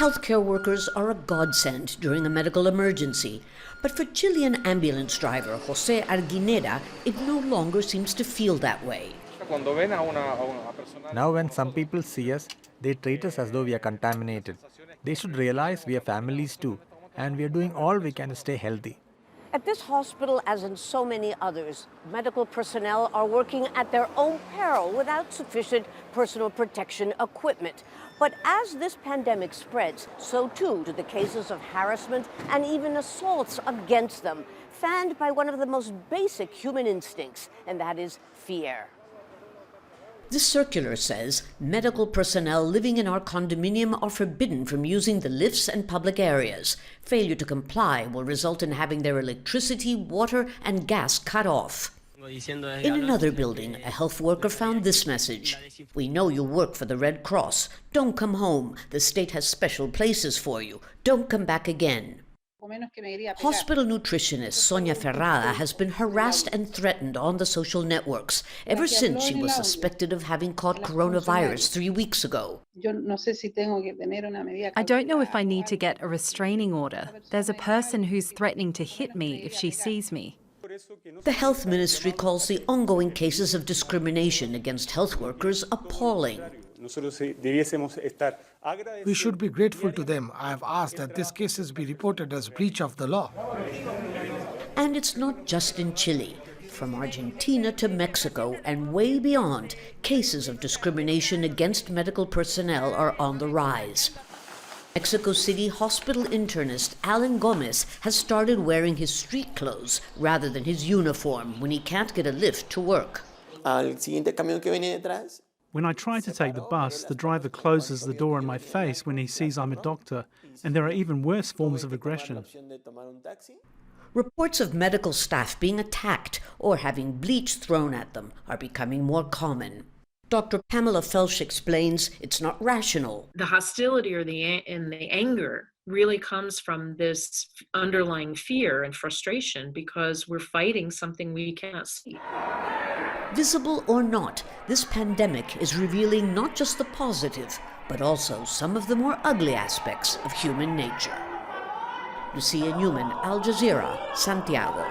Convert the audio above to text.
Healthcare workers are a godsend during a medical emergency, but for Chilean ambulance driver Jose Arguinera, it no longer seems to feel that way. Now when some people see us, they treat us as though we are contaminated. They should realize we are families too, and we are doing all we can to stay healthy. At this hospital, as in so many others, medical personnel are working at their own peril without sufficient personal protection equipment. But as this pandemic spreads, so too do the cases of harassment and even assaults against them, fanned by one of the most basic human instincts, and that is fear. This circular says medical personnel living in our condominium are forbidden from using the lifts and public areas. Failure to comply will result in having their electricity, water, and gas cut off. In another building, a health worker found this message: "We know you work for the Red Cross. Don't come home. The state has special places for you. Don't come back again." Hospital nutritionist Sonia Ferrada has been harassed and threatened on the social networks ever since she was suspected of having caught coronavirus 3 weeks ago. I don't know if I need to get a restraining order. There's a person who's threatening to hit me if she sees me. The health ministry calls the ongoing cases of discrimination against health workers appalling. We should be grateful to them. I have asked that these cases be reported as breach of the law. And it's not just in Chile. From Argentina to Mexico and way beyond, cases of discrimination against medical personnel are on the rise. Mexico City hospital internist Alan Gomez has started wearing his street clothes rather than his uniform when he can't get a lift to work. When I try to take the bus, the driver closes the door in my face when he sees I'm a doctor, and there are even worse forms of aggression. Reports of medical staff being attacked or having bleach thrown at them are becoming more common. Dr. Pamela Felsch explains it's not rational. The hostility or the anger really comes from this underlying fear and frustration because we're fighting something we cannot see. Visible or not, this pandemic is revealing not just the positive, but also some of the more ugly aspects of human nature. Lucia Newman, Al Jazeera, Santiago.